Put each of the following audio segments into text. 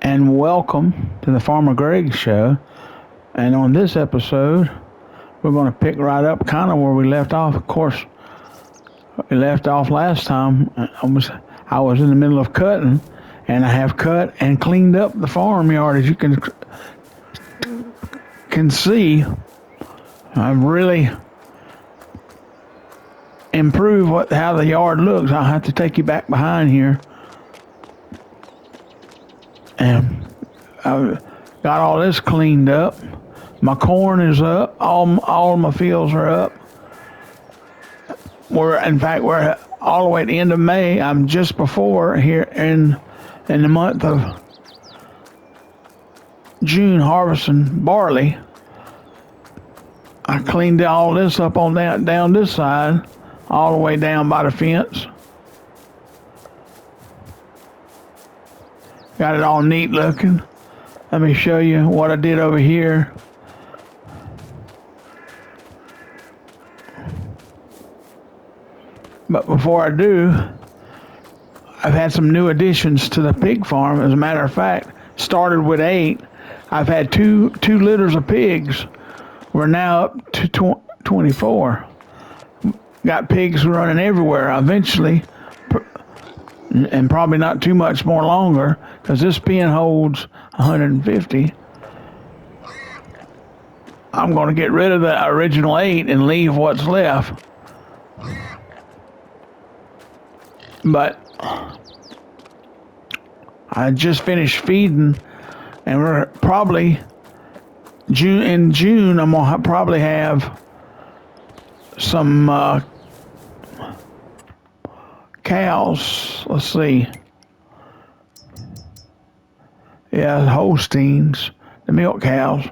and welcome to the Farmer Greg Show. And on this episode, we're going to pick right up kind of where we left off. Of course, we left off last time. I was in the middle of cutting, and I have cut and cleaned up the farmyard. As you can see, I've really improved how the yard looks. I'll have to take you back behind here. And I've got all this cleaned up. My corn is up. All my fields are up. We're all the way at the end of May. I'm just before here in the month of June harvesting barley. I cleaned all this up on down this side, all the way down by the fence. Got it all neat looking. Let me show you what I did over here. But before I do, I've had some new additions to the pig farm. As a matter of fact, started with 8. I've had two litters of pigs. We're now up to 24. Got pigs running everywhere. Eventually, and probably not too much more longer, because this pen holds 150. I'm going to get rid of the original 8 and leave what's left. But I just finished feeding, and we're probably in June. I'm gonna probably have some cows. Let's see. Yeah, Holsteins, the milk cows.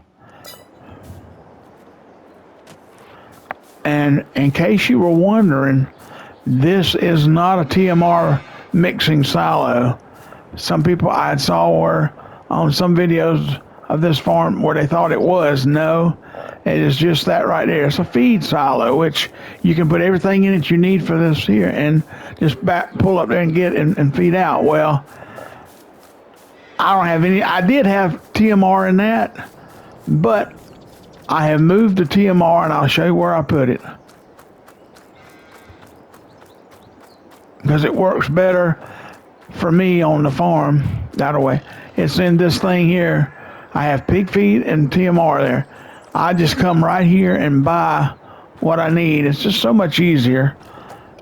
And in case you were wondering, this is not a TMR mixing silo. Some people I saw were on some videos of this farm where they thought it was. No, it is just that right there. It's a feed silo, which you can put everything in it you need for this here and just pull up there and get and feed out. Well, I don't have any. I did have TMR in that, but I have moved the TMR, and I'll show you where I put it, because it works better for me on the farm that way. It's in this thing here. I have pig feed and TMR there. I just come right here and buy what I need. It's just so much easier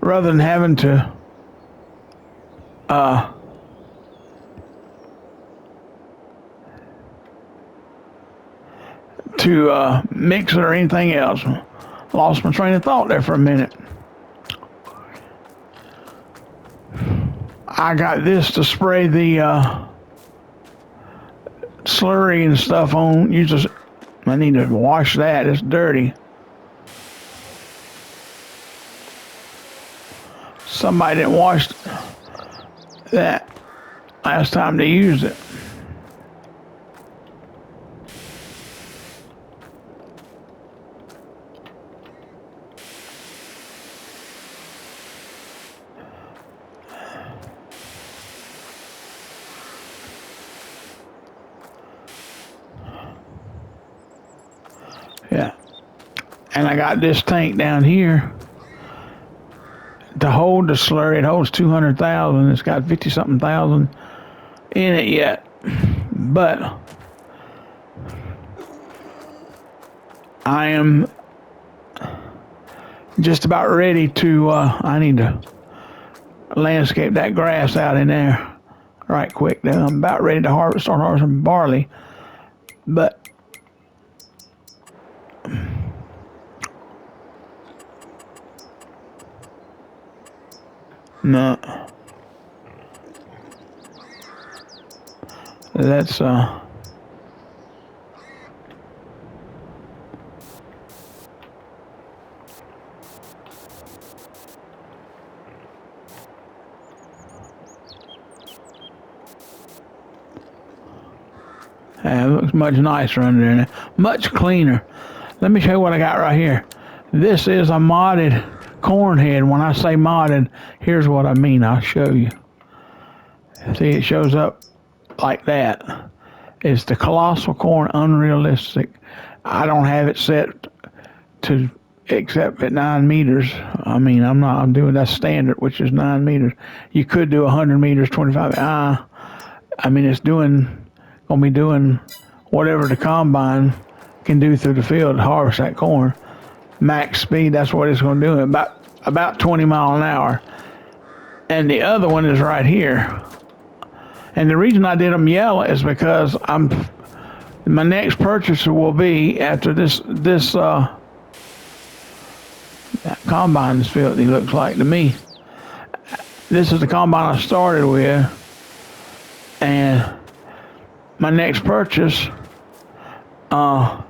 rather than having to mix it or anything else. Lost my train of thought there for a minute. I got this to spray the slurry and stuff on. I need to wash that. It's dirty. Somebody didn't wash that last time they used it. Yeah, and I got this tank down here to hold the slurry. It holds 200,000. It's got 50-something thousand in it yet, but I am just about ready to. I need to landscape that grass out in there right quick. Then I'm about ready to start harvesting barley, but. No. Let's it looks much nicer under there. Much cleaner. Let me show you what I got right here. This is a modded corn head. When I say modded, here's what I mean. I'll show you. See, it shows up like that. Is the colossal corn unrealistic? I don't have it set to except at 9 meters. I mean, I'm doing that standard, which is 9 meters. You could do 100 meters, 25. I mean, gonna be doing whatever the combine can do through the field to harvest that corn. Max speed, that's what it's gonna do. About 20 mile an hour. And the other one is right here. And the reason I did them yellow is because my next purchase will be after this combine is filthy, looks like to me. This is the combine I started with, and my next purchase will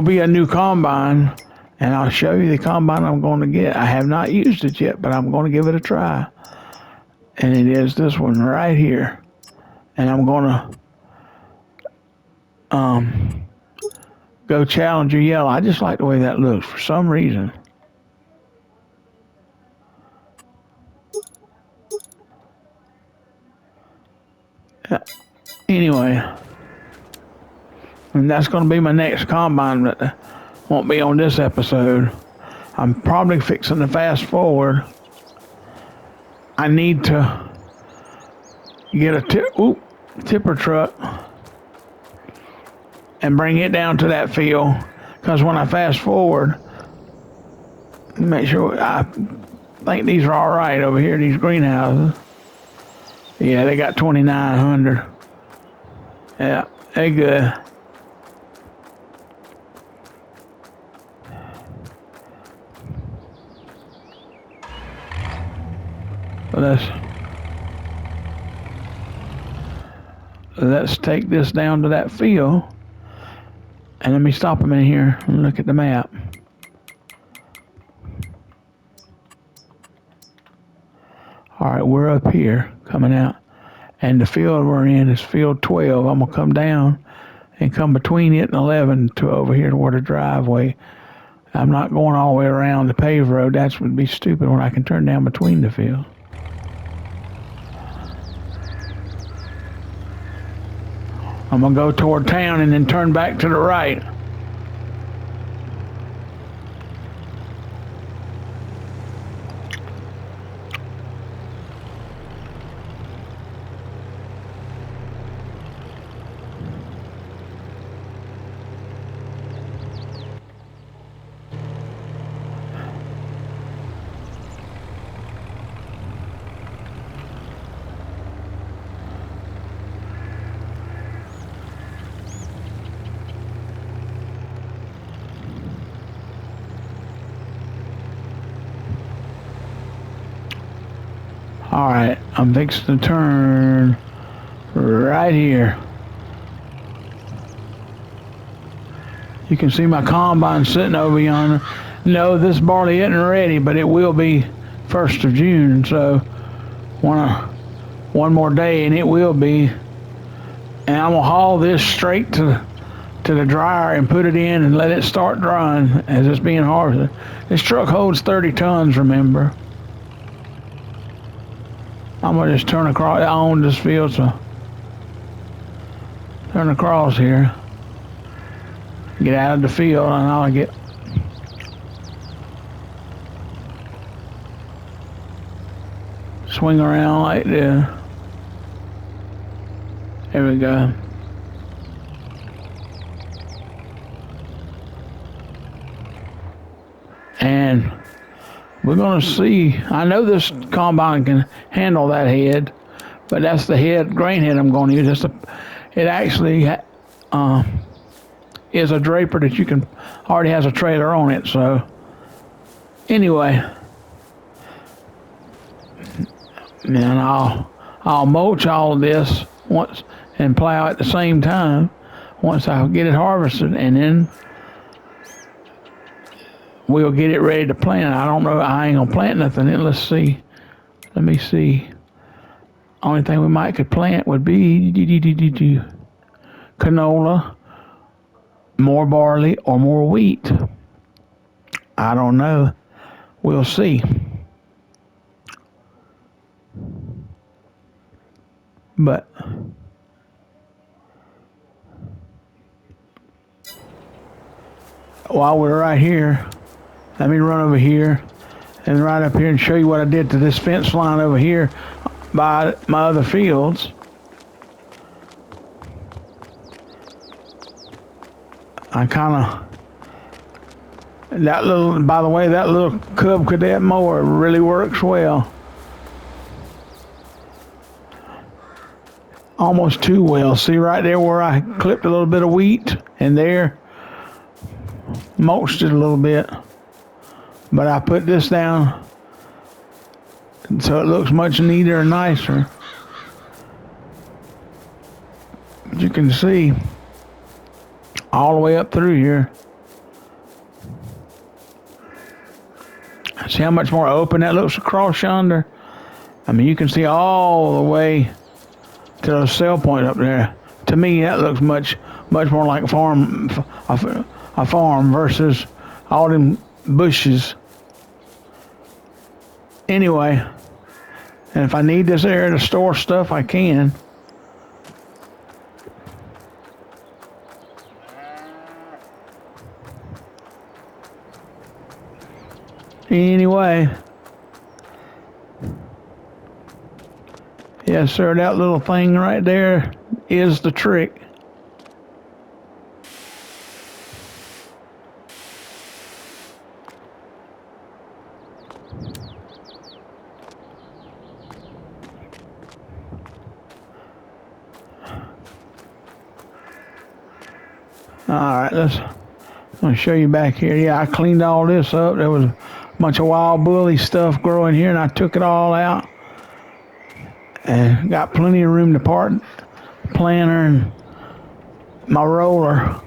be a new combine, and I'll show you the combine I'm going to get. I have not used it yet, but I'm going to give it a try. And it is this one right here. And I'm going to go Challenger Yellow. I just like the way that looks for some reason. Anyway, and that's going to be my next combine, but won't be on this episode. I'm probably fixing to fast forward. I need to get a tipper truck and bring it down to that field, because when I fast forward, make sure, I think these are all right over here, these greenhouses. Yeah, they got 2,900. Yeah, they good. Let's take this down to that field, and let me stop a minute here and look at the map. All right, we're up here coming out, and the field we're in is field 12. I'm gonna come down and come between it and 11 to over here to where the driveway. I'm not going all the way around the paved road. That would be stupid when I can turn down between the field. I'm gonna go toward town and then turn back to the right. All right, I'm fixing to turn right here. You can see my combine sitting over yonder. No, this barley isn't ready, but it will be 1st of June, so one more day and it will be. And I'm gonna haul this straight to the dryer and put it in and let it start drying as it's being harvested. This truck holds 30 tons, remember. I'm gonna just turn across. I own this field, so turn across here, get out of the field, and I'll get swing around like this. There we go. And we're going to see. I know this combine can handle that head, but that's the grain head I'm going to use. It actually is a draper that already has a trailer on it. So anyway, and I'll mulch all of this once and plow at the same time once I get it harvested, and then we'll get it ready to plant. I don't know. I ain't gonna plant nothing. Let's see. Let me see. Only thing we could plant would be canola, more barley, or more wheat. I don't know. We'll see. But while we're right here, let me run over here and right up here and show you what I did to this fence line over here by my other fields. I kind of, that little, by the way, that little Cub Cadet mower really works well. Almost too well. See right there where I clipped a little bit of wheat and there, mulched it a little bit. But I put this down so it looks much neater and nicer. As you can see, all the way up through here. See how much more open that looks across yonder? I mean, you can see all the way to those cell points up there. To me, that looks much more like a farm versus all them bushes. Anyway, and if I need this area to store stuff, I can. Anyway, yes sir, that little thing right there is the trick. Alright, I'm going to show you back here. Yeah, I cleaned all this up. There was a bunch of wild bully stuff growing here, and I took it all out. And got plenty of room to park the planter and my roller.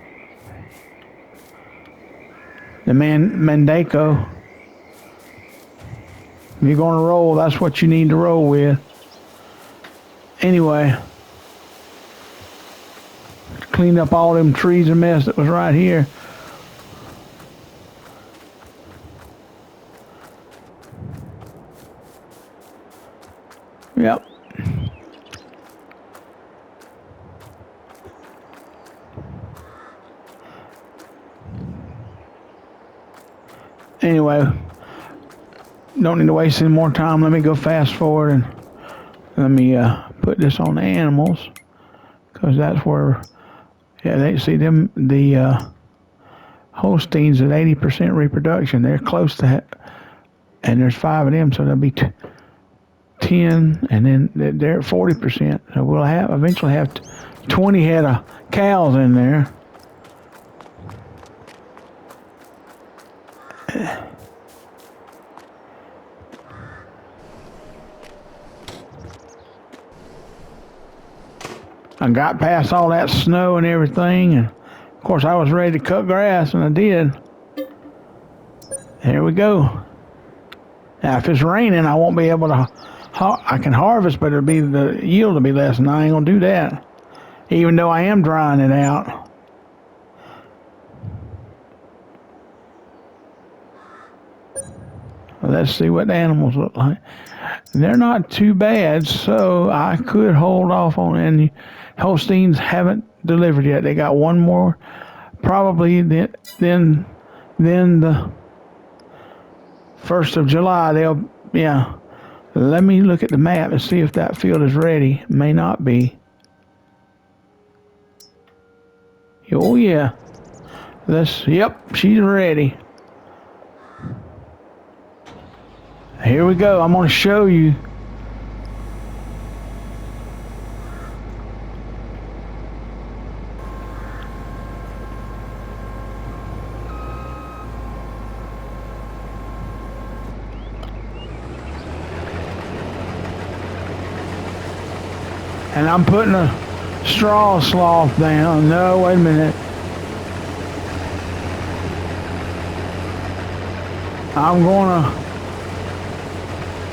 The Mandaco. If you're going to roll, that's what you need to roll with. Anyway, cleaned up all them trees and mess that was right here. Yep. Anyway, don't need to waste any more time. Let me go fast forward and let me put this on the animals, because that's where, yeah, they see them, the Holsteins at 80% reproduction. They're close to it, and there's 5 of them, so there'll be 10, and then they're at 40%. So we'll eventually have 20 head of cows in there. I got past all that snow and everything, and of course I was ready to cut grass, and I did. There we go. Now if it's raining, I won't be able to, I can harvest, but the yield will be less, and I ain't gonna do that, even though I am drying it out. Let's see what the animals look like. They're not too bad, so I could hold off on any. Holsteins haven't delivered yet. They got one more, probably then the 1st of July. They'll, yeah. Let me look at the map and see if that field is ready. May not be. Oh yeah. Yep, she's ready. Here we go. I'm going to show you. And I'm putting a straw slough down. No, wait a minute.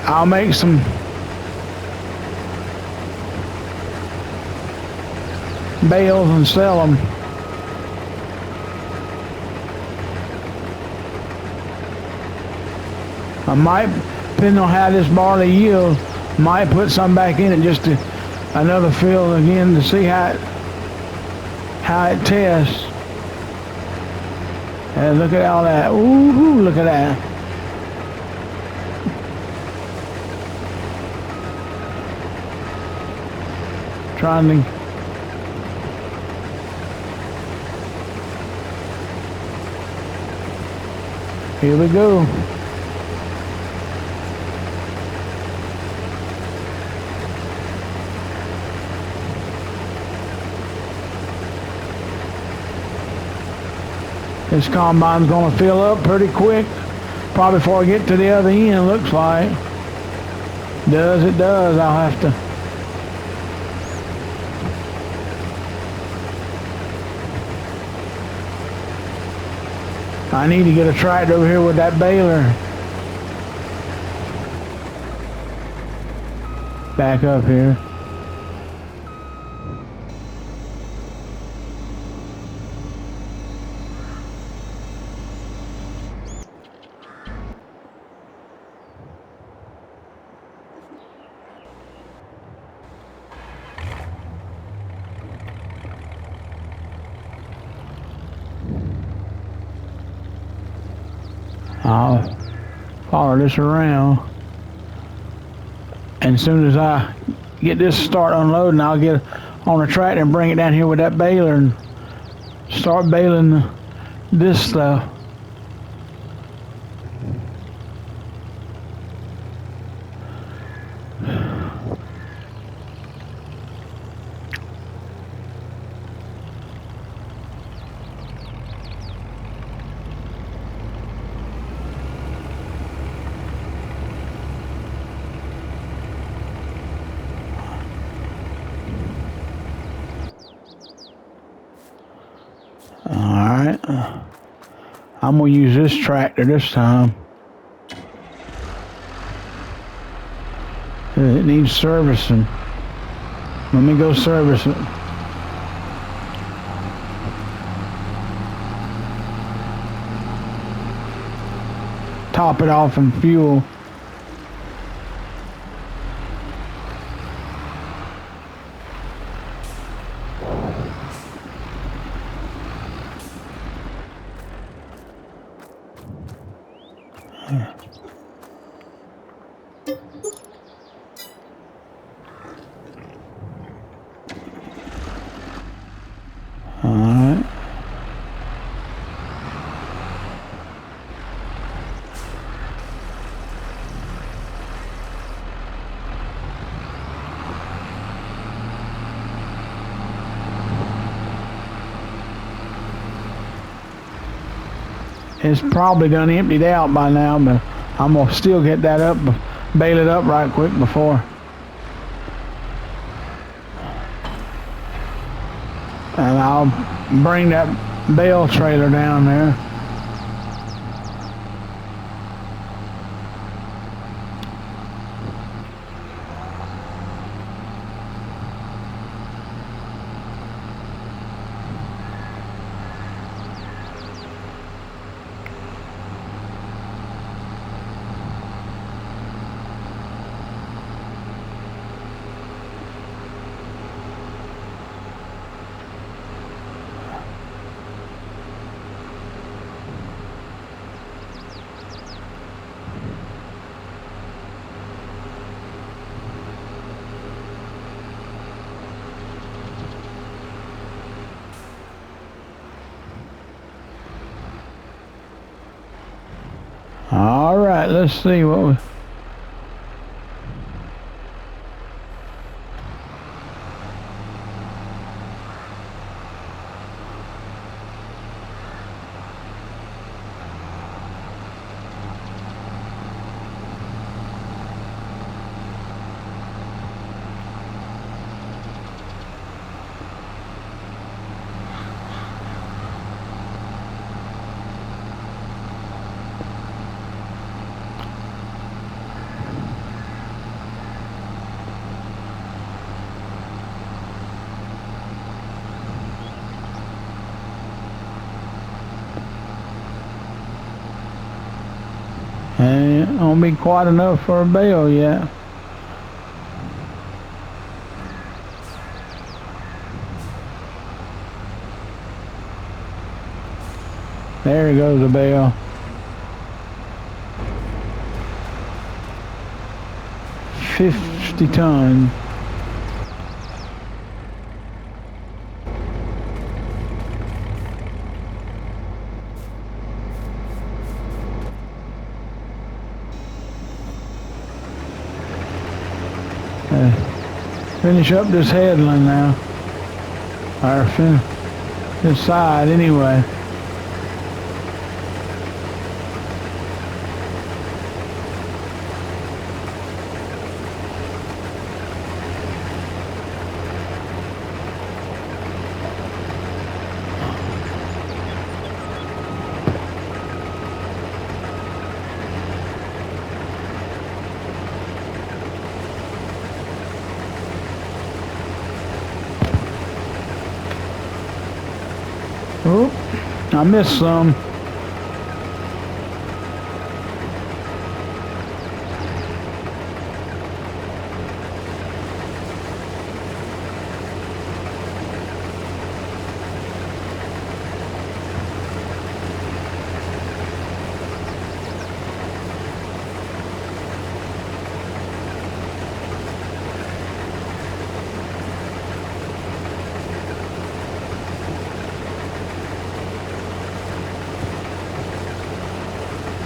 I'll make some bales and sell them. I might, depending on how this barley yields, might put some back in it just to another field again to see how it tests. And look at all that. Ooh, look at that. Trying to here we go. This combine's gonna fill up pretty quick. Probably before I get to the other end, looks like. Does it does, I'll have to. I need to get a tractor over here with that baler. Back up here. I'll follow this around, and as soon as I get this start unloading, I'll get on the tractor and bring it down here with that baler and start baling this stuff. Alright, I'm going to use this tractor this time. It needs servicing. Let me go service it. Top it off in fuel. Alright. It's probably done emptied out by now, but I'm gonna still get that up, bail it up right quick before. And I'll bring that bale trailer down there. All right, let's see what we... Ain't gonna be quite enough for a bale yet. There goes the bell. $50 ton. Finish up this headland now. Or this side anyway. Oh, I missed some.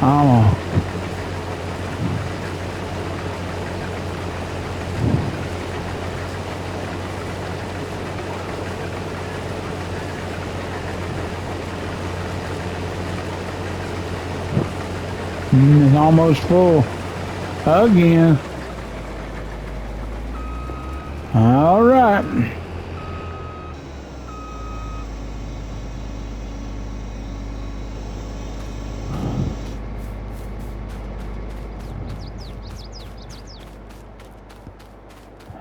Oh. It's almost full again. All right.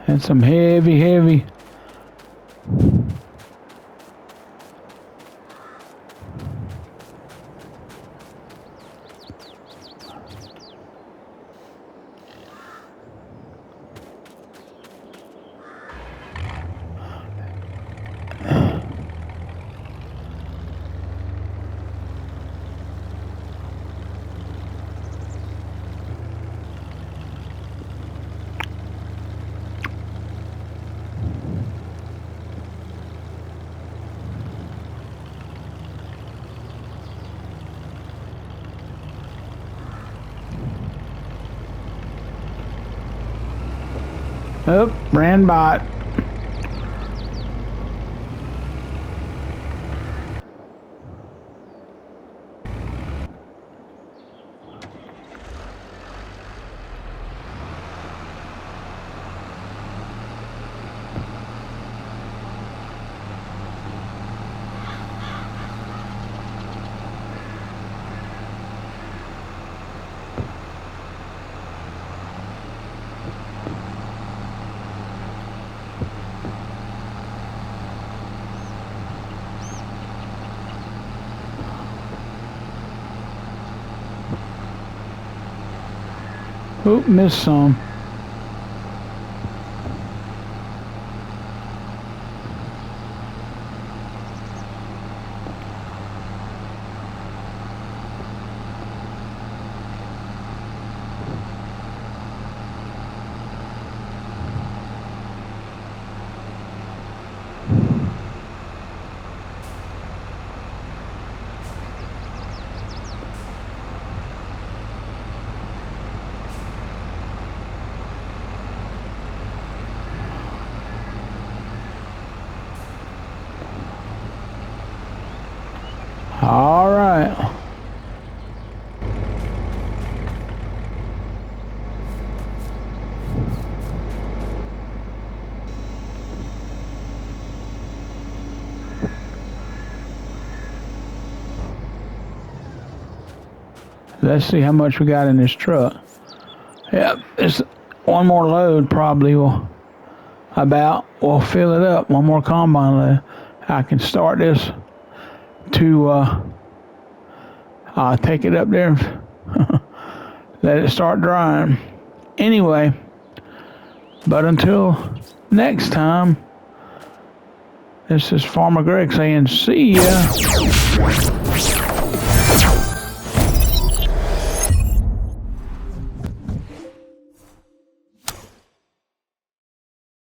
And some heavy. Oh, ran by it. Oh, missed some. All right. Let's see how much we got in this truck. Yep, it's one more load probably will fill it up. One more combine load. I can start this to take it up there and let it start drying. Anyway, but until next time, this is Farmer Greg saying see ya.